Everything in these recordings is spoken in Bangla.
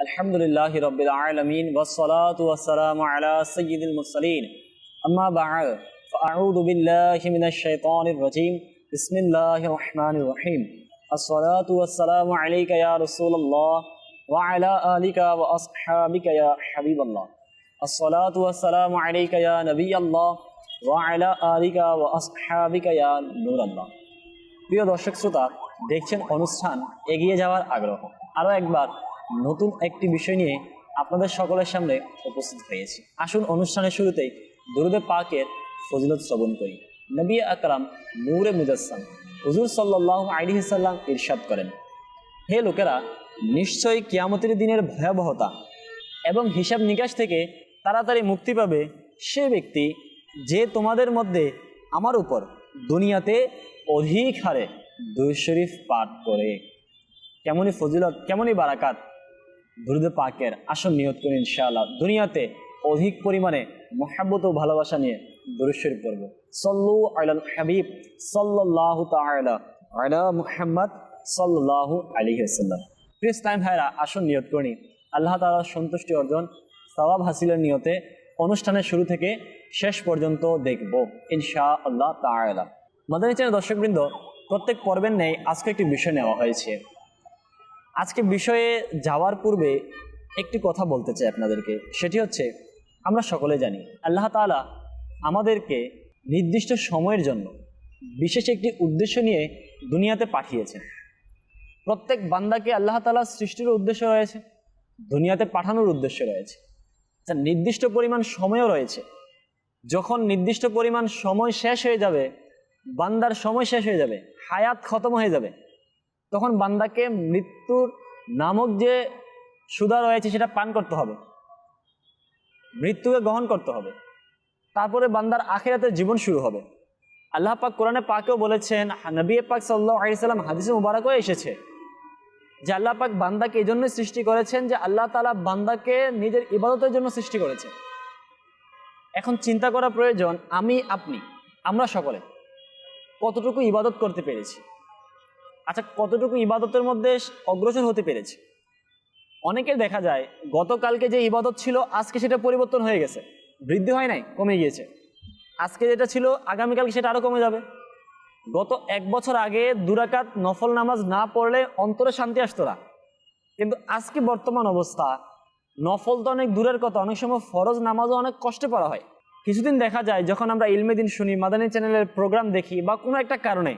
Alhamdulillahi Rabbil Alameen wassalatu wassalamu ala sayyidil mursaleen amma ba'd fa'a'udhu billahi minash shaitanir rajim bismillahir rahmanir rahim as-salatu wassalamu alayka ya Rasulullah wa ala alika wa ashabika ya Habiballah as-salatu wassalamu alayka ya Nabiyallah wa ala alika wa ashabika ya Nurallah। প্রিয় দর্শক শ্রোতা, দেখছেন অনুষ্ঠান এগিয়ে যাওয়ার আগ্রহ। আরও একবার নতুন একটি বিষয় নিয়ে আপনাদের সকলের সামনে উপস্থিত হয়েছি। আসুন অনুষ্ঠানের শুরুতেই দুরূদে পাকের ফজিলত শ্রবণ করি। নবী আকরাম নূরে মুজাসসাম হুজুর সাল্লাল্লাহু আলাইহি সাল্লাম ইরশাদ করেন, হে লোকেরা, নিশ্চয়ই কিয়ামতের দিনের ভয়াবহতা এবং হিসাব নিকাশ থেকে তাড়াতাড়ি মুক্তি পাবে সে ব্যক্তি যে তোমাদের মধ্যে আমার উপর দুনিয়াতে অধিক হারে দুরূদ শরীফ পাঠ করে। কেমনই ফজিলত, কেমনই বারাকাত দুরূদে পাকের। আসুন নিয়ত করি ইনশাআল্লাহ দুনিয়াতে অধিক পরিমাণে মহব্বত ও ভালোবাসা নিয়ে দুরূদ শরীফ পড়ব। সাল্লু আলাল হাবিব সাল্লাল্লাহু তাআলা আলা মুহাম্মদ সাল্লাল্লাহু আলাইহি ওয়াসাল্লাম। প্রিয় ইসলাম ভাইরা, আসুন নিয়ত করি আল্লাহ তাআলার সন্তুষ্টি অর্জন, সওয়াব হাসিলের নিয়তে অনুষ্ঠানের শুরু থেকে শেষ পর্যন্ত দেখব ইনশাআল্লাহ তাআলা। মাদানী চ্যানেল দর্শকবৃন্দ, প্রত্যেক পর্বের ন্যায় আজকে একটি বিষয় নেওয়া হয়েছে। আজকে বিষয়ে যাওয়ার পূর্বে একটি কথা বলতে চাই আপনাদেরকে, সেটি হচ্ছে আমরা সকলে জানি আল্লাহ তাআলা আমাদেরকে নির্দিষ্ট সময়ের জন্য বিশেষ একটি উদ্দেশ্য নিয়ে দুনিয়াতে পাঠিয়েছেন। প্রত্যেক বান্দাকে আল্লাহ তাআলার সৃষ্টির উদ্দেশ্য রয়েছে, দুনিয়াতে পাঠানোর উদ্দেশ্য রয়েছে, নির্দিষ্ট পরিমাণ সময়ও রয়েছে। যখন নির্দিষ্ট পরিমাণ সময় শেষ হয়ে যাবে, বান্দার সময় শেষ হয়ে যাবে, হায়াত খতম হয়ে যাবে, তখন বান্দাকে মৃত্যুর নামক যে সুধা রয়েছে সেটা পান করতে হবে, মৃত্যুকে গ্রহণ করতে হবে। তারপরে বান্দার আখিরাতের জীবন শুরু হবে। আল্লাহ পাক কোরআনে পাকেও বলেছেন, নবী পাক সাল্লাল্লাহু আলাইহি সাল্লাম হাদিসে মুবারকও এসেছে যে আল্লাহ পাক বান্দাকে এই জন্যই সৃষ্টি করেছেন যে আল্লাহ তাআলা বান্দাকে নিজের ইবাদতের জন্য সৃষ্টি করেছেন। এখন চিন্তা করা প্রয়োজন, আমি আপনি আমরা সকলে কতটুকু ইবাদত করতে পেরেছি। আচ্ছা, কতটুকু ইবাদতের মধ্যে অগ্রসর হতে পেরেছি। অনেকের দেখা যায় গতকালকে যে ইবাদত ছিল আজকে সেটা পরিবর্তন হয়ে গেছে, বৃদ্ধি হয় নাই, কমে গিয়েছে। আজকে যেটা ছিল আগামীকালকে সেটা আরও কমে যাবে। গত এক বছর আগে 2 রাকাত নফল নামাজ না পড়লে অন্তরে শান্তি আসতো না, কিন্তু আজকে বর্তমান অবস্থা নফল তো অনেক দূরের কথা, অনেক সময় ফরজ নামাজও অনেক কষ্টে পড়া হয়। কিছুদিন দেখা যায় যখন আমরা ইলমে দিন শুনি, মাদানী চ্যানেলের প্রোগ্রাম দেখি, বা কোনো একটা কারণে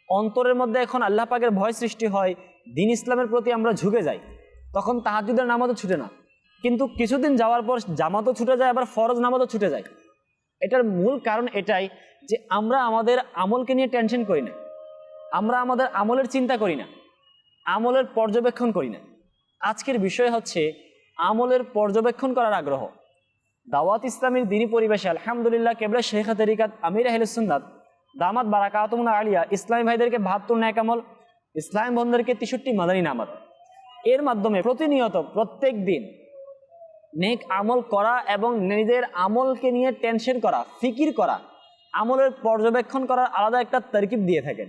অন্তরের মধ্যে এখন আল্লাহ পাকের ভয় সৃষ্টি হয়, দিন ইসলামের প্রতি আমরা ঝুঁকে যাই, তখন তাহাজ্জুদের নামাজও ছুটে না। কিন্তু কিছুদিন যাওয়ার পর জামাতও ছুটে যায়, আবার ফরজ নামাজও ছুটে যায়। এটার মূল কারণ এটাই যে আমরা আমাদের আমলকে নিয়ে টেনশন করি না, আমরা আমাদের আমলের চিন্তা করি না, আমলের পর্যবেক্ষণ করি না। আজকের বিষয় হচ্ছে আমলের পর্যবেক্ষণ করার আগ্রহ। দাওয়াত ইসলামের দিনী পরিবেশে আলহামদুলিল্লাহ কেবলা শেখা তরিকাত আমির আহলে সুন্নাত দামাত বারাকাতুহুম আলিয়া ইসলামী ভাইদেরকে 72 নেক আমল, ইসলামী বোনদেরকে 63 মাদানী নামাত, এর মাধ্যমে প্রতিনিয়ত প্রত্যেক দিন নেক আমল করা এবং নিজের আমলকে নিয়ে টেনশন করা, ফিকির করা, আমলের পর্যবেক্ষণ করার আলাদা একটা তরকিব দিয়ে থাকেন,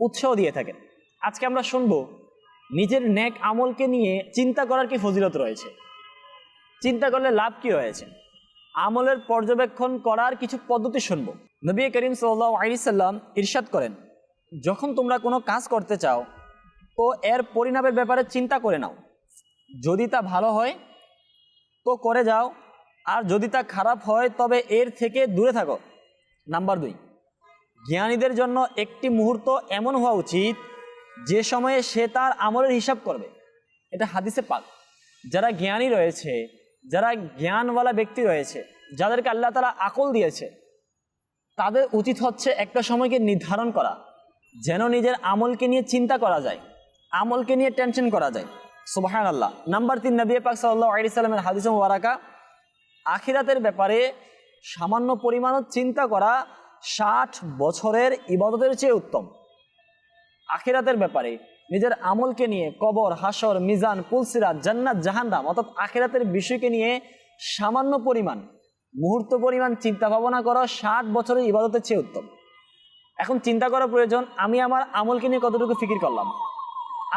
উৎসাহ দিয়ে থাকেন। আজকে আমরা শুনবো নিজের নেক আমলকে নিয়ে চিন্তা করার কি ফজিলত রয়েছে, চিন্তা করলে লাভ কি রয়েছে, আমলের পর্যবেক্ষণ করার কিছু পদ্ধতি শুনব। নবী করিম সাল্লাল্লাহু আলাইহি সাল্লাম ইরশাদ করেন, যখন তোমরা কোনো কাজ করতে চাও তো এর পরিণামের ব্যাপারে চিন্তা করে নাও। যদি তা ভালো হয় তো করে যাও, আর যদি তা খারাপ হয় তবে এর থেকে দূরে থাকো। নাম্বার 2, জ্ঞানীদের জন্য একটি মুহূর্ত এমন হওয়া উচিত যে সময়ে সে তার আমলের হিসাব করবে। এটা হাদিসে পাক। যারা জ্ঞানী রয়েছে, যারা জ্ঞানওয়ালা ব্যক্তি রয়েছে, যাদেরকে আল্লাহ তাআলা আকল দিয়েছে, তাদের উচিত হচ্ছে একটা সময়কে নির্ধারণ করা, যেন নিজের আমলকে নিয়ে চিন্তা করা যায়, আমলকে নিয়ে টেনশন করা যায়। সুবহানাল্লাহ। নাম্বার 3, নবী পাক সাল্লাল্লাহু আলাইহি সাল্লামের হাদিসে মুবারাকা, আখিরাতের ব্যাপারে সামান্য পরিমাণও চিন্তা করা 60 বছরের ইবাদতের চেয়ে উত্তম। আখিরাতের ব্যাপারে নিজের আমলকে নিয়ে কবর, হাসর, মিজান, পুলসিরাত, জান্নাত, জাহান্নাম অর্থাৎ আখিরাতের বিষয়কে নিয়ে সামান্য পরিমাণ, মুহূর্ত পরিমাণ চিন্তা ভাবনা করা 60 বছরের ইবাদতের চেয়ে উত্তম। এখন চিন্তা করা প্রয়োজন, আমি আমার আমলকে নিয়ে কতটুকু ফিকির করলাম,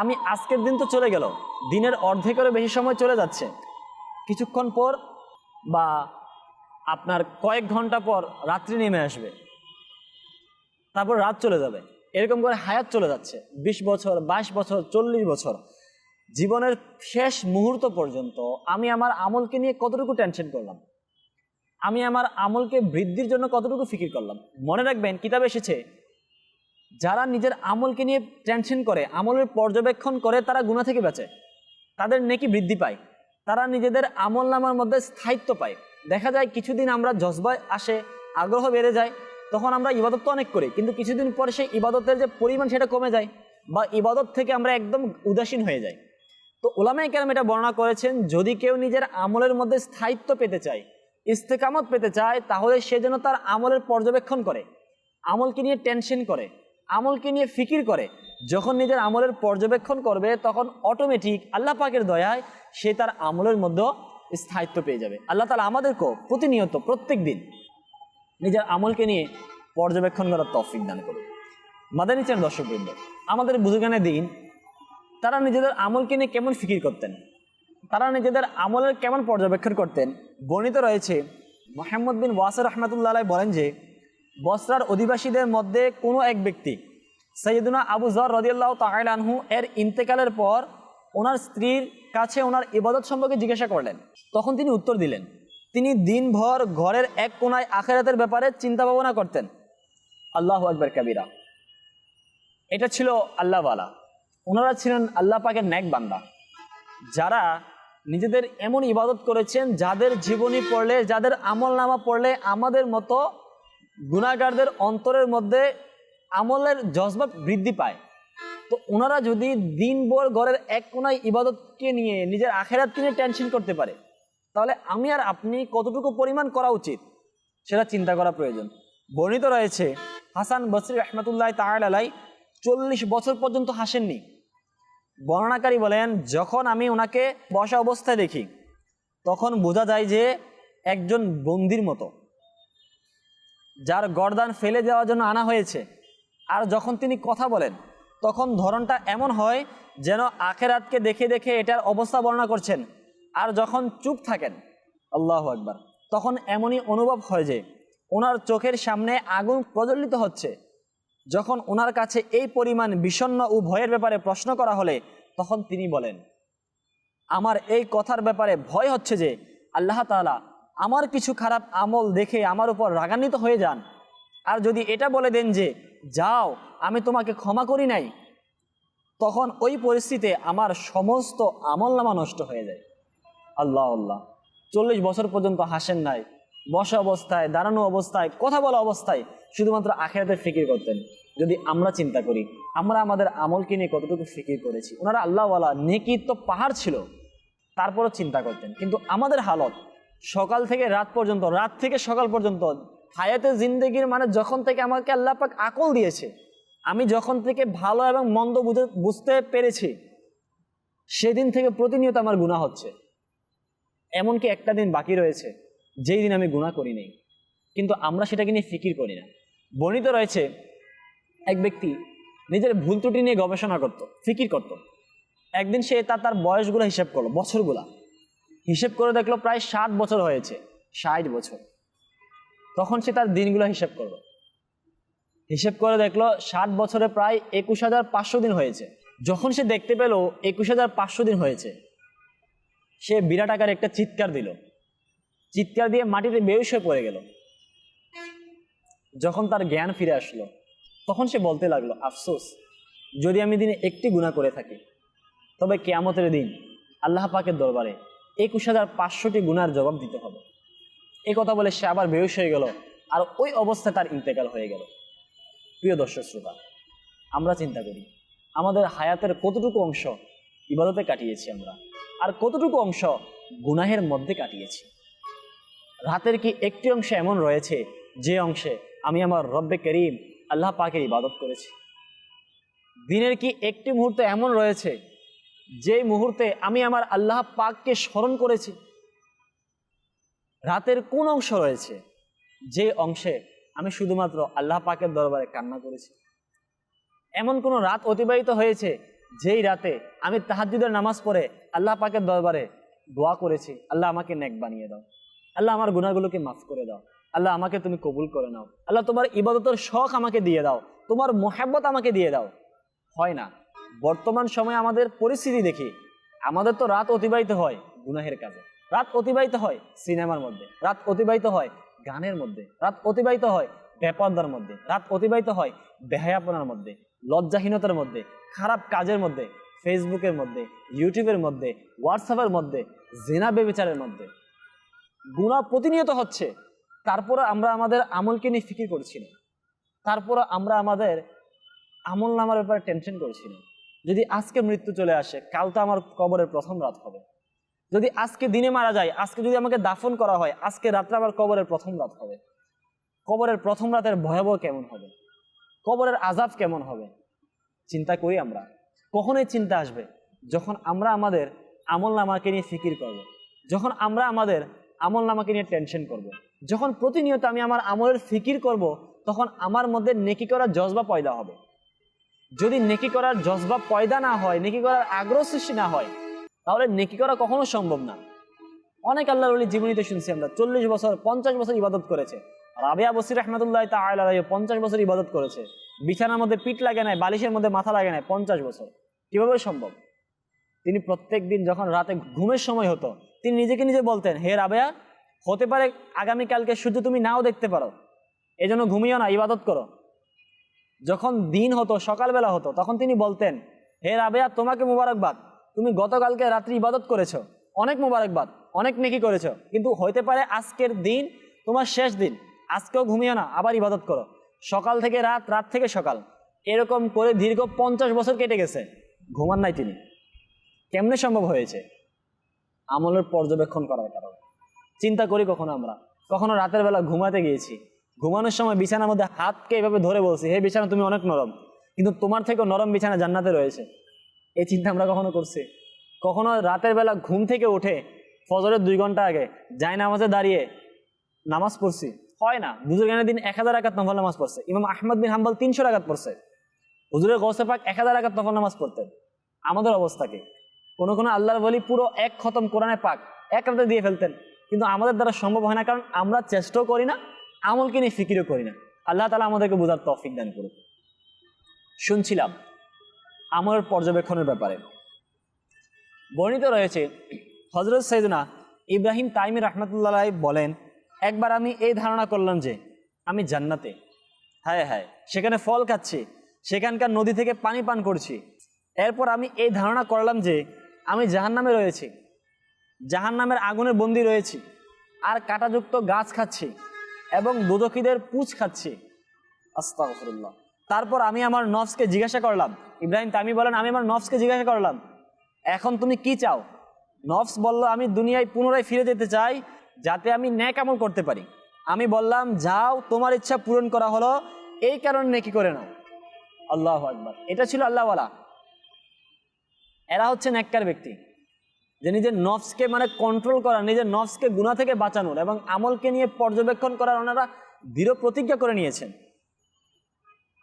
আমি আজকের দিন তো চলে গেল, দিনের অর্ধেকেরও বেশি সময় চলে যাচ্ছে, কিছুক্ষণ পর বা আপনার কয়েক ঘন্টা পর রাত্রি নেমে আসবে, তারপর রাত চলে যাবে, এরকম করে হায়াত চলে যাচ্ছে 20 বছর, 22 বছর, 40 বছর। জীবনের শেষ মুহূর্ত পর্যন্ত আমি আমার আমলকে নিয়ে কতটুকু টেনশন করলাম, আমি আমার আমলকে বৃদ্ধির জন্য কতটুকু ফিকির করলাম। মনে রাখবেন, কিতাবে এসেছে যারা নিজের আমলকে নিয়ে টেনশন করে, আমলের পর্যবেক্ষণ করে, তারা গুনাহ থেকে বাঁচে, তাদের নেকি বৃদ্ধি পায়, তারা নিজেদের আমল নামার মধ্যে স্থায়িত্ব পায়। দেখা যায় কিছুদিন আমরা জজবায় আসে, আগ্রহ বেড়ে যায়, তখন আমরা ইবাদত তো অনেক করি, কিন্তু কিছুদিন পরে সেই ইবাদতের যে পরিমাণ সেটা কমে যায়, বা ইবাদত থেকে আমরা একদম উদাসীন হয়ে যাই। তো উলামায়ে কেরাম এটা বর্ণনা করেছেন, যদি কেউ নিজের আমলের মধ্যে স্থায়িত্ব পেতে চায়, ইস্তেকামত পেতে চায়, তাহলে সে যেন তার আমলের পর্যবেক্ষণ করে, আমলকে নিয়ে টেনশন করে, আমলকে নিয়ে ফিকির করে। যখন নিজের আমলের পর্যবেক্ষণ করবে, তখন অটোমেটিক আল্লাহ পাকের দয়ায় সে তার আমলের মধ্যে স্থায়িত্ব পেয়ে যাবে। আল্লাহ তাআলা আমাদেরকেও প্রতিনিয়ত প্রত্যেক দিন নিজের আমলকে নিয়ে পর্যবেক্ষণ করার তৌফিক দান করুন। মাদানী চ্যানেল দর্শকবৃন্দ, আমাদের বুজুর্গানে দিন তারা নিজেদের আমলকে নিয়ে কেমন ফিকির করতেন, তারা নিজেদের আমলের কেমন পর্যবেক্ষণ করতেন, বর্ণিত রয়েছে। মুহাম্মদ বিন ওয়াসির রাহমাতুল্লাহ আলাইহি বলেন যে, বসরার অধিবাসীদের মধ্যে কোনো এক ব্যক্তি সাইয়্যিদুনা আবু যর রাদিয়াল্লাহু তাআলা আনহু এর ইন্তেকালের পর ওনার স্ত্রীর কাছে ওনার ইবাদত সম্পর্কে জিজ্ঞাসা করলেন। তখন তিনি উত্তর দিলেন, তিনি দিনভর ঘরের এক কোনায় আখিরাতের ব্যাপারে চিন্তা ভাবনা করতেন। আল্লাহু আকবার কাবীরা। এটা ছিল আল্লাহওয়ালা, ওনারা ছিলেন আল্লাহ পাকের নেক বান্দা, যারা নিজেদের এমন ইবাদত করেছেন যাদের জীবনী পড়লে, যাদের আমল নামা পড়লে আমাদের মতো গুনাহগারদের অন্তরের মধ্যে আমলের জজবা বৃদ্ধি পায়। তো ওনারা যদি দিনভর ঘরের এক কোনায় ইবাদতকে নিয়ে, নিজের আখিরাতকে নিয়ে টেনশন করতে পারে, তাহলে আমি আর আপনি কতটুকু পরিমাণ করা উচিত সেটা চিন্তা করা প্রয়োজন। বর্ণিত রয়েছে হাসান বসরি রাহমাতুল্লাহ তাআলা আলাইহি 40 বছর পর্যন্ত হাসেননি। বর্ণনাকারী বলেন, যখন আমি ওনাকে বসা অবস্থায় দেখি, তখন বোঝা যায় যে একজন বন্দির মতো, যার গর্দান ফেলে দেওয়ার জন্য আনা হয়েছে। আর যখন তিনি কথা বলেন, তখন ধরনটা এমন হয় যেন আখিরাতকে দেখে দেখে এটার অবস্থা বর্ণনা করছেন। আর যখন চুপ থাকেন, আল্লাহু আকবার, তখন এমনই অনুভব হয় যে ওনার চোখের সামনে আগুন প্রজ্বলিত হচ্ছে। যখন ওনার কাছে এই পরিমাণ বিষণ্ণ ও ভয়ের ব্যাপারে প্রশ্ন করা হলে, তখন তিনি বলেন, আমার এই কথার ব্যাপারে ভয় হচ্ছে যে আল্লাহ তাআলা আমার কিছু খারাপ আমল দেখে আমার উপর রাগান্বিত হয়ে যান, আর যদি এটা বলে দেন যে যাও আমি তোমাকে ক্ষমা করি নাই, তখন ওই পরিস্থিতিতে আমার সমস্ত আমলনামা নষ্ট হয়ে যায়। আল্লাহ আল্লাহ, 40 বছর পর্যন্ত হাসেন নাই, বসা অবস্থায়, দাঁড়ানো অবস্থায়, কথা বলা অবস্থায় শুধুমাত্র আখিরাতের ফিকির করতেন। যদি আমরা চিন্তা করি, আমরা আমাদের আমলকে নিয়ে কতটুকু ফিকির করেছি। ওনারা আল্লাহওয়ালা, নেকির তো পাহাড় ছিল, তারপরও চিন্তা করতেন। কিন্তু আমাদের হালত সকাল থেকে রাত পর্যন্ত, রাত থেকে সকাল পর্যন্ত, হায়াতে জিন্দেগির মানে যখন থেকে আমাকে আল্লাহ পাক আকল দিয়েছে, আমি যখন থেকে ভালো এবং মন্দ বুঝতে পেরেছি, সেদিন থেকে প্রতিনিয়ত আমার গুনাহ হচ্ছে। এমনকি একটা দিন বাকি রয়েছে যেই দিন আমি গুনাহ করি নাই, কিন্তু আমরা সেটাকে নিয়ে ফিকির করি না। বর্ণিত রয়েছে এক ব্যক্তি নিজের ভুল ত্রুটি নিয়ে গবেষণা করত, ফিকির করত। একদিন সে তার বয়সগুলো হিসাব করলো, বছরগুলা হিসেব করে দেখলো প্রায় 60 বছর হয়েছে, 60 বছর। তখন সে তার দিনগুলো হিসাব করলো, হিসেব করে দেখলো 60 বছরে প্রায় 21,500 দিন হয়েছে। যখন সে দেখতে পেল 21,500 দিন হয়েছে, সে বিরাট আকারে একটা চিৎকার দিল, চিৎকার দিয়ে মাটিতে বেহুশ হয়ে পড়ে গেল। যখন তার জ্ঞান ফিরে আসলো, তখন সে বলতে লাগলো, আফসোস, যদি আমি দিনে একটি গুনাহ করে থাকি, তবে কিয়ামতের দিন আল্লাহ পাকের দরবারে 21,500টি গুনার জবাব দিতে হবে। এই কথা বলে সে আবার বেহুশ হয়ে গেল, আর ওই অবস্থায় তার ইন্তেকাল হয়ে গেল। প্রিয় দর্শক শ্রোতা, আমরা চিন্তা করি আমাদের হায়াতের কতটুকু অংশ ইবাদতে কাটিয়েছি আমরা, আর কতটুকু অংশ গুনাহের মধ্যে কাটিয়েছি। রাতের কি একটি অংশ এমন রয়েছে যে অংশে আমি আমার রব্বে করিম আল্লাহ পাকের ইবাদত করেছি? দিনের কি একটি মুহূর্ত এমন রয়েছে যে মুহূর্তে আমি আমার আল্লাহ পাককে স্মরণ করেছি? রাতের কোন অংশ রয়েছে যে অংশে আমি শুধুমাত্র আল্লাহ পাকের দরবারে কান্না করেছি? এমন কোন রাত অতিবাহিত হয়েছে যেই রাতে আমি তাহাজ্জুদের নামাজ পড়ে আল্লাহ পাকের দরবারে দোয়া করেছি, আল্লাহ আমাকে নেক বানিয়ে দাও, আল্লাহ আমার গুনাহগুলোকে মাফ করে দাও, আল্লাহ আমাকে তুমি কবুল করে নাও, আল্লাহ তোমার ইবাদতের শখ আমাকে দিয়ে দাও, তোমার মোহাব্বত আমাকে দিয়ে দাও। হয় না। বর্তমান সময়ে আমাদের পরিস্থিতি দেখি, আমাদের তো রাত অতিবাহিত হয় গুনাহের কাজে, রাত অতিবাহিত হয় সিনেমার মধ্যে, রাত অতিবাহিত হয় গানের মধ্যে, রাত অতিবাহিত হয় বেপরদার মধ্যে, রাত অতিবাহিত হয় বেহায়াপনার মধ্যে, লজ্জাহীনতার মধ্যে, খারাপ কাজের মধ্যে, ফেসবুকের মধ্যে, ইউটিউবের মধ্যে, হোয়াটসঅ্যাপের মধ্যে, জিনা বেবিচারের মধ্যে। গুনাহ প্রতিনিয়ত হচ্ছে, তারপরে আমরা আমাদের আমলকে নিয়ে ফিকির করছি না, তারপরে আমরা আমাদের আমল নামার ব্যাপারে টেনশন করছি না। যদি আজকে মৃত্যু চলে আসে, কাল তো আমার কবরের প্রথম রাত হবে। যদি আজকে দিনে মারা যায়, আজকে যদি আমাকে দাফন করা হয়, আজকে রাত্রে আমার কবরের প্রথম রাত হবে। কবরের প্রথম রাতের ভয়াবহ কেমন হবে, কবরের আযাব কেমন হবে, চিন্তা করি আমরা। কখনোই চিন্তা আসবে যখন আমরা আমাদের আমল নামাকে নিয়ে ফিকির করব, যখন আমরা আমাদের আমল নামাকে নিয়ে টেনশন করব, যখন প্রতিনিয়ত আমি আমার আমলের ফিকির করব, তখন আমার মধ্যে নেকি করার জজবা পয়দা হবে। যদি নেকি করার জজবা পয়দা না হয়, নেকি করার আগ্রহ সৃষ্টি না হয়, তাহলে নেকি করা কখনো সম্ভব না। অনেক আল্লাহর ওলি জীবনীতে শুনছি আমরা 40 বছর 50 বছর ইবাদত করেছে। রাবিয়া বসির রহমতুল্লাহ তাআলা 50 বছর ইবাদত করেছে, বিছানার মধ্যে পিঠ লাগে নাই, বালিশের মধ্যে মাথা লাগে নাই, 50 বছর। কিভাবে সম্ভব? তিনি প্রত্যেক দিন যখন রাতে ঘুমের সময় হতো, তিনি নিজেকে নিজে বলতেন, হে রাবেয়া, হতে পারে আগামীকালকে সূর্য তুমি নাও দেখতে পারো, এজন্য ঘুমিও না, ইবাদত করো। যখন দিন হতো, সকালবেলা হতো, তখন তিনি বলতেন, হে রাবেয়া, তোমাকে মুবারকবাদ, তুমি গতকালকে রাত্রি ইবাদত করেছো, অনেক মুবারকবাদ, অনেক নেকি করেছো, কিন্তু হইতে পারে আজকের দিন তোমার শেষ দিন, আজকেও ঘুমিও না, আবার ইবাদত করো। সকাল থেকে রাত, রাত থেকে সকাল, এরকম করে দীর্ঘ 50 বছর কেটে গেছে, ঘুমান নাই তিনি। কেমনে সম্ভব হয়েছে? আমলের পর্যবেক্ষণ করার কারণে। চিন্তা করি কখনো আমরা, কখনো রাতের বেলা ঘুমাতে গিয়েছি, ঘুমানোর সময় বিছানার মধ্যে হাতকে এইভাবে ধরে বলছি, হে বিছানা তুমি অনেক নরম, কিন্তু তোমার থেকেও নরম বিছানা জান্নাতে রয়েছে। এই চিন্তা আমরা কখনো করছি? কখনো রাতের বেলা ঘুম থেকে উঠে ফজরের 2 ঘন্টা আগে জায়নামাজে দাঁড়িয়ে নামাজ পড়ছি? হয় না। বুজুর্গানের দিন 1000 রাকাত নফল নামাজ পড়ছে, ইমাম আহমদ বিন হাম্বল 300 রাকাত পড়ছে, হুজুরের গৌসে পাক 1000 রাকাত নফল নামাজ পড়তেন। আমাদের অবস্থা কি? কোনো কোনো আল্লাহর ওলি পুরো 1 খতম কোরআনে পাক 1 রাতে দিয়ে ফেলতেন, কিন্তু আমাদের দ্বারা সম্ভব হয় না, কারণ আমরা চেষ্টাও করি না, আমলকে নিয়ে ফিকিরও করি না। আল্লাহ তাআলা আমাদেরকে বোঝার তৌফিক দান করুন। শুনছিলাম আমলের পর্যবেক্ষণের ব্যাপারে বর্ণিত রয়েছে, হযরত সাইয়েদনা ইব্রাহিম তাইমি রাহমাতুল্লাহ আলাইহি বলেন, একবার আমি এই ধারণা করলাম যে আমি জান্নাতে, হায় হায়, সেখানে ফল খাচ্ছি, সেখানকার নদী থেকে পানি পান করছি। এরপর আমি এই ধারণা করলাম যে আমি জাহান্নামে রয়েছি, জাহান্নামের আগুনে বন্দী রয়েছি, আর কাঁটাযুক্ত গাছ খাচ্ছি এবং দোজখীদের পুঁজ খাচ্ছি। আস্তাগফিরুল্লাহ। তারপর আমি আমার নফসকে জিজ্ঞাসা করলাম, ইব্রাহিম তাইমি বলেন, আমি আমার নফসকে জিজ্ঞাসা করলাম, এখন তুমি কি চাও? নফস বলল, আমি দুনিয়ায় পুনরায় ফিরে যেতে চাই, যাতে আমি নেক আমল করতে পারি। আমি বললাম, যাও, তোমার ইচ্ছা পূরণ করা হলো, এই কারণে নেকি করে নাও। আল্লাহু আকবার। এটা ছিল আল্লাহওয়ালা। এরা হচ্ছে নেককার ব্যক্তি, যে নিজের নফসকে মানে কন্ট্রোল করা, নিজের নফসকে গুনাহ থেকে বাঁচানোর এবং আমলকে নিয়ে পর্যবেক্ষণ করার ওনারা দৃঢ় প্রতিজ্ঞা করে নিয়েছেন।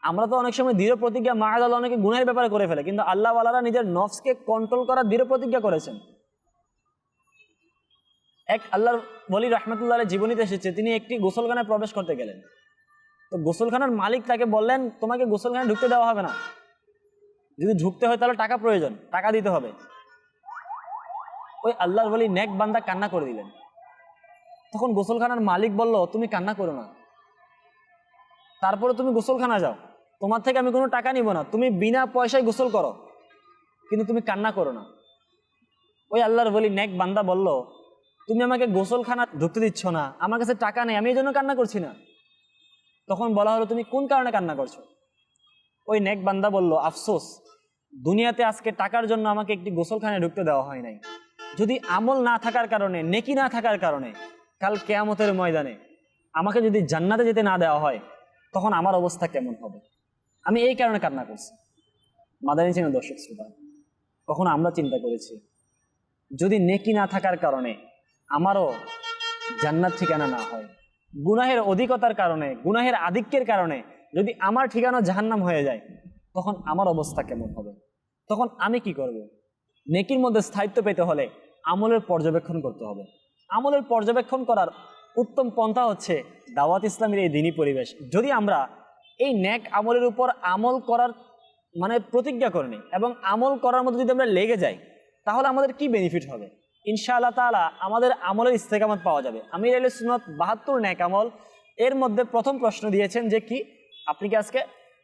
আমরা তো অনেক সময় দৃঢ় প্রতিজ্ঞা মাআযাল্লাহ অনেকে গুনাহের ব্যাপারে করে ফেলে, কিন্তু আল্লাহওয়ালারা নিজের নফসকে কন্ট্রোল করার দৃঢ় প্রতিজ্ঞা করেছেন। এক আল্লাহর ওলি রাহমাতুল্লাহ আলাইহি জীবনীতে এসেছে, তিনি একটি গোসলখানায় প্রবেশ করতে গেলেন। তো গোসলখানার মালিক তাকে বললেন, তোমাকে গোসলখানায় ঢুকতে দেওয়া হবে না, যদি ঢুকতে হয় তাহলে টাকা প্রয়োজন, টাকা দিতে হবে। ওই আল্লাহর ওলি নেক বান্দা কান্না করে দিলেন। তখন গোসলখানার মালিক বলল, তুমি কান্না করো না, তারপরে তুমি গোসলখানা যাও, তোমার থেকে আমি কোনো টাকা নিব না, তুমি বিনা পয়সায় গোসল করো, কিন্তু তুমি কান্না করো না। ওই আল্লাহর ওলি নেক বান্দা বলল, তুমি আমাকে গোসলখানা ঢুকতে দিচ্ছ না, আমার কাছে টাকা নেই, আমি এই জন্য কান্না করছি না। তখন বলা হলো, তুমি কোন কারণে কান্না করছো? ওই নেক বান্দা বলল, আফসোস, দুনিয়াতে আজকে টাকার জন্য আমাকে একটি গোসলখানায় ঢুকতে দেওয়া হয় নাই। যদি আমল না থাকার কারণে, নেকি না থাকার কারণে কাল কিয়ামতের ময়দানে আমাকে যদি জান্নাতে যেতে না দেওয়া হয়, তখন আমার অবস্থা কেমন হবে? আমি এই কারণে কান্না করছি। মাদানী চ্যানেল দর্শক শ্রোতা, কখনো আমরা চিন্তা করেছি, যদি নেকি না থাকার কারণে আমারও জান্নাত ঠিকানা না হয়, গুনাহের অধিকতার কারণে, গুনাহের আধিক্যের কারণে যদি আমার ঠিকানা জাহান্নাম হয়ে যায়, তখন আমার অবস্থা কেমন হবে? তখন আমি কি করব? নেকির মধ্যে স্থায়িত্ব পেতে হলে আমলের পর্যবেক্ষণ করতে হবে। আমলের পর্যবেক্ষণ করার উত্তম পন্থা হচ্ছে দাওয়াত ইসলামের এই দিনী পরিবেশ। যদি আমরা এই নেক আমলের উপর আমল করার প্রতিজ্ঞা করে নিই এবং আমল করার মধ্যে যদি আমরা লেগে যাই, তাহলে আমাদের কি বেনিফিট হবে? ইনশাআল্লাহ তাআলা আমাদের আমলের ইস্তেকামত পাওয়া যাবে। আমির আহলে সুন্নাত 72 নেক আমল, এর মধ্যে প্রথম প্রশ্ন দিয়েছেন যে কি আপনি কি আজকে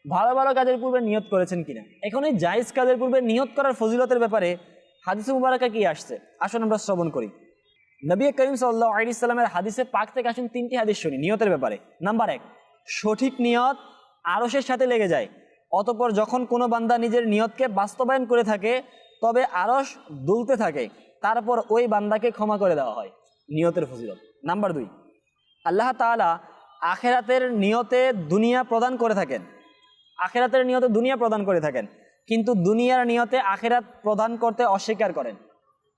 ভালো ভালো কাজের পূর্বে নিয়ত করেছেন কিনা। এখন এই জায়েজ কাজের পূর্বে নিয়ত করার ফজিলতের ব্যাপারে হাদিসে মুবারাকা কি আসছে, আসুন আমরা শ্রবণ করি। নবী করিম সাল্লাল্লাহু আলাইহি সাল্লামের হাদিসে পাক থেকে আসুন 3টি হাদিস শুনি নিয়তের ব্যাপারে। নাম্বার 1, সঠিক নিয়ত আরশের সাথে লেগে যায়, অতঃপর যখন কোনো বান্দা নিজের নিয়তকে বাস্তবায়ন করে থাকে তবে আরশ দুলতে থাকে, তারপর ওই বান্দাকে ক্ষমা করে দেওয়া হয়। নিয়তের ফজিলত। নাম্বার 2, আল্লাহ তাআলা আখিরাতের নিয়তে দুনিয়া প্রদান করে থাকেন, আখিরাতের নিয়তে দুনিয়া প্রদান করে থাকেন, কিন্তু দুনিয়ার নিয়তে আখিরাত প্রদান করতে অস্বীকার করেন।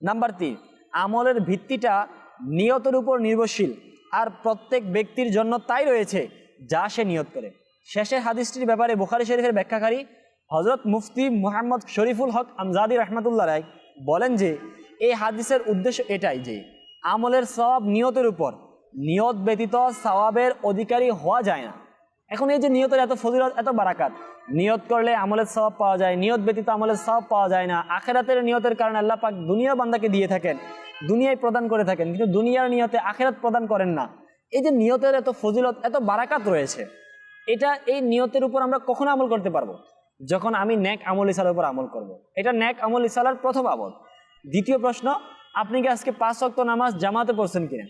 নাম্বার 3, আমলের ভিত্তিটা নিয়তের উপর নির্ভরশীল, আর প্রত্যেক ব্যক্তির জন্য তাই রয়েছে যা সে নিয়ত করে। শেষের হাদিসটির ব্যাপারে বুখারী শরীফের ব্যাখ্যাকারী হযরত মুফতি মুহাম্মদ শরীফুল হক আমজাদি রাহমাতুল্লাহ আলাইহি বলেন যে এই হাদিসের উদ্দেশ্য এটাই যে আমলের সওয়াব নিয়তের উপর, নিয়ত ব্যতীত সওয়াবের অধিকারী হওয়া যায় না। এখন এই যে নিয়তের এত ফজিলত, এত বারাকাত, নিয়ত করলে আমলের সওয়াব পাওয়া যায়, নিয়ত ব্যতীত আমলের সওয়াব পাওয়া যায় না। আখিরাতের নিয়তের কারণে আল্লাহ পাক দুনিয়া বান্দাকে দিয়ে থাকেন, দুনিয়ায় প্রদান করে থাকেন, কিন্তু দুনিয়ার নিয়তে আখিরাত প্রদান করেন না। এই যে নিয়তের এত ফজিলত, এত বারাকাত রয়েছে, এটা এই নিয়তের উপর আমরা কখন আমল করতে পারবো? যখন আমি নেক আমল ইসালার উপর আমল করব। এটা নেক আমল ইসালার প্রথম আমল। দ্বিতীয় প্রশ্ন, আপনি কি আজকে 5 ওয়াক্ত নামাজ জামাতে পড়ছেন কিনা?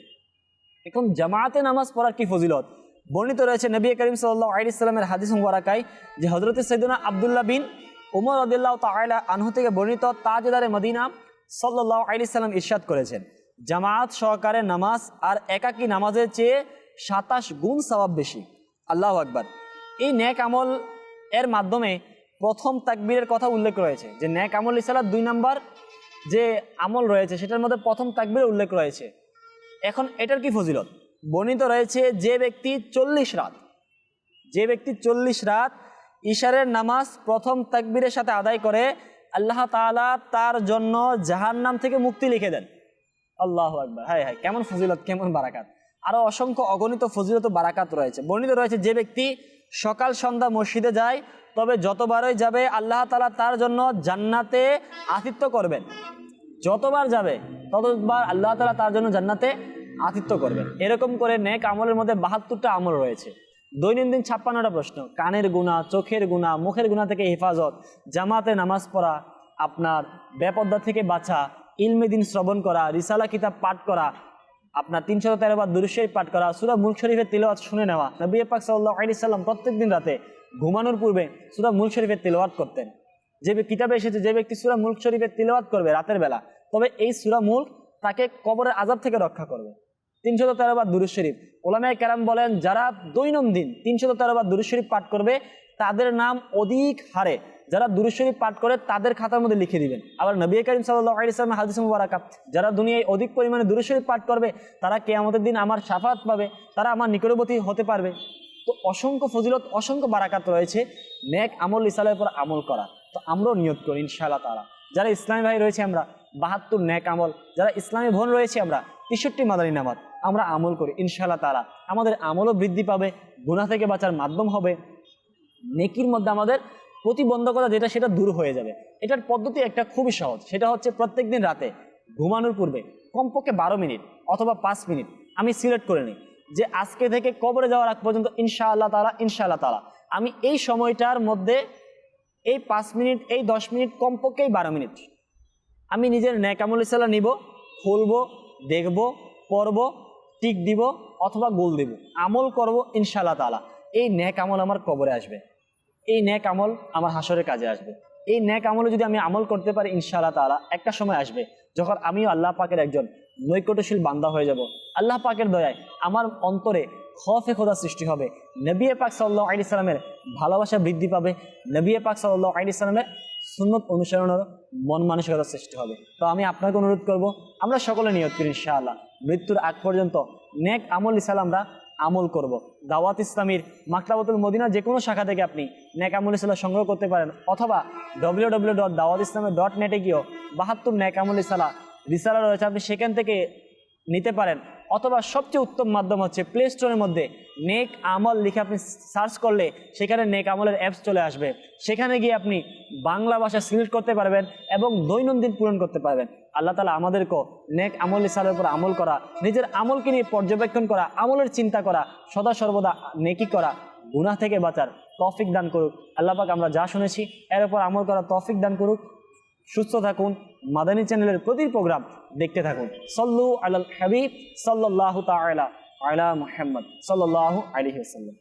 এখন জামাতে নামাজ পড়ার কি ফজিলত বর্ণিত রয়েছে নবী করিম সাল্লাল্লাহু আলাইহি সাল্লামের হাদিস মুবারাকায়, যে হযরত সাইয়েদনা আব্দুল্লাহ বিন উমর রাদিয়াল্লাহু তাআলা আনহু থেকে বর্ণিত তাজদারে মদিনা সাল্লাল্লাহু আলাইহি সাল্লাম ইরশাদ করেছেন, জামাত সহকারে নামাজ আর একাকী নামাজের চেয়ে 27 গুণ সওয়াব বেশি। আল্লাহু আকবার। এই নেক আমল এর মাধ্যমে প্রথম তাকবীরের কথা উল্লেখ রয়েছে, যে নেক আমল ইসালাত 2 নম্বর যে আমল রয়েছে সেটার মধ্যে প্রথম তাকবীরের উল্লেখ রয়েছে। এখন এটার কি ফজিলত বর্ণিত রয়েছে, যে ব্যক্তি 40 রাত ইশারের নামাজ প্রথম তাকবীরের সাথে আদায় করে, আল্লাহ তাআলা তার জন্য জাহান্নাম থেকে মুক্তি লিখে দেন। আল্লাহু আকবার। হায় হায়, কেমন ফজিলত, কেমন বারাকাত! আরো অসংখ্য অগণিত ফজিলত ও বারাকাত রয়েছে। বর্ণিত রয়েছে, যে ব্যক্তি সকাল সন্ধ্যা মসজিদে যায়, তবে যতবারই যাবে আল্লাহ তাআলা তার জন্য জান্নাতে আতিথ্য করবেন। যতবার যাবে ততবার আল্লাহ তাআলা তার জন্য জান্নাতে আতিথ্য করবেন। এরকম করে নেক আমলের মধ্যে 72টা আমল রয়েছে। দৈনন্দিন 56টা প্রশ্ন, কানের গুনাহ, চোখের গুনাহ, মুখের গুনাহ থেকে হেফাজত, জামাতে নামাজ পড়া, আপনার বেপর্দা থেকে বাঁচা, ইলমে দিন শ্রবণ করা, রিসালা কিতাব পাঠ করা, আপনার 313 বার দুরূদ শরীফ পাঠ করা, সূরা মুলক শরীফের তিলাওয়াত শুনে নেওয়া। নবী পাক সাল্লাল্লাহু আলাইহি সাল্লাম প্রত্যেকদিন রাতে ঘুমানোর পূর্বে সূরা মুলক শরীফের তিলাওয়াত করতেন। যে কিতাবে এসেছে, যে ব্যক্তি সূরা মুলক শরীফের তিলাওয়াত করবে রাতের বেলা, তবে এই সূরা মুলক তাকে কবরের আযাব থেকে রক্ষা করবে। 313 বার দুরূদ শরীফ, উলামায়ে কেরাম বলেন যারা দৈনন্দিন 313 বার দুরূদ শরীফ পাঠ করবে তাদের নাম অধিক হারে যারা দুরূদ শরীফ পাঠ করে তাদের খাতার মধ্যে লিখে দিবেন। আবার নবী করিম সাল্লাল্লাহু আলাইহি ওয়াসাল্লামের হাদিস মুবারাকা, যারা দুনিয়ায় অধিক পরিমাণে দুরূদ শরীফ পাঠ করবে তারা কিয়ামতের দিন আমার শাফাআত পাবে, তারা আমার নিকটবর্তী হতে পারবে। তো অসংখ্য ফজিলত, অসংখ্য বারাকাত রয়েছে নেক আমল ইসালের উপর আমল করা। তো আমরাও নিয়ত করি ইনশাআল্লাহ তাআলা, যারা ইসলামী ভাই রয়েছে আমরা 72 নেক আমল, যারা ইসলামী বোন রয়েছে আমরা 63 মাদানী নামাজ, আমরা আমল করি ইনশাআল্লাহ তাআলা। আমাদের আমলও বৃদ্ধি পাবে, গুনাহ থেকে বাঁচার মাধ্যম হবে, নেকির মধ্যে আমাদের প্রতিবন্ধকতা যেটা সেটা দূর হয়ে যাবে। এটার পদ্ধতি একটা খুবই সহজ, সেটা হচ্ছে প্রত্যেকদিন রাতে ঘুমানোর পূর্বে কমপক্ষে 12 মিনিট অথবা 5 মিনিট আমি সিলেক্ট করে নিই যে আজকে থেকে কবরে যাওয়ার আগ পর্যন্ত ইনশাআল্লাহ তাআলা আমি এই সময়টার মধ্যে এই 5 মিনিট, এই 10 মিনিট, কমপক্ষেই 12 মিনিট আমি নিজের নেক আমল ইসলাম নিব, খুলবো, দেখব, পড়ব, টিক দিব অথবা গোল দিব, আমল করব ইনশাআল্লাহ তাআলা। এই নেক আমল আমার কবরে আসবে, এই নেক আমল আমার হাসরের কাজে আসবে। এই নেক আমলে যদি আমি আমল করতে পারি ইনশাআল্লাহ তাআলা একটা সময় আসবে যখন আমিও আল্লাহ পাকের একজন নৈকট্যশীল বান্দা হয়ে যাব। আল্লাহ পাকের দয়ায় আমার অন্তরে খৌফে খোদা সৃষ্টি হবে, নবী পাক সাল্লাল্লাহু আলাইহি সাল্লামের ভালোবাসা বৃদ্ধি পাবে, নবী পাক সাল্লাল্লাহু আলাইহি সাল্লামের সুন্নত অনুসরণের মন মানসিকতা সৃষ্টি হবে। তো আমি আপনাকে অনুরোধ করব, আমরা সকলে নিয়ত করি ইনশাআল্লাহ মৃত্যুর আগ পর্যন্ত নেক আমল ইসলাম আমরা আমল করব। দাওয়াত ইসলামীর মাকতাবাতুল মদিনা যে কোনো শাখা থেকে আপনি নেক আমল ইসালা সংগ্রহ করতে পারেন, অথবা www.dawatislami.net গিয়েও 72 নেক আমল ইসালা রিসালা রয়েছে, আপনি সেখান থেকে নিতে পারেন। অথবা সবচেয়ে উত্তম মাধ্যম হচ্ছে প্লে স্টোরের মধ্যে নেক আমল লিখে আপনি সার্চ করলে সেখানে নেক আমলের অ্যাপস চলে আসবে, সেখানে গিয়ে আপনি বাংলা ভাষা সিলেক্ট করতে পারবেন এবং দৈনন্দিন পূরণ করতে পারবেন। আল্লাহ তাআলা আমাদেরকেও নেক আমল ইসালের উপর আমল করা, নিজের আমলকে নিয়ে পর্যবেক্ষণ করা, আমলের চিন্তা করা, সদা সর্বদা নেকি করা, গুনাহ থেকে বাঁচার তৌফিক দান করুক। আল্লাহ পাক আমরা যা শুনেছি এর উপর আমল করা তৌফিক দান করুক। সুস্থ থাকুন, মাদানী চ্যানেলের প্রতি প্রোগ্রাম দেখতে থাকুন। সল্লু আলাল হাবিব সাল্লাল্লাহু তাআলা আলা মুহাম্মদ সাল্লাল্লাহু আলাইহি ওয়াসাল্লাম।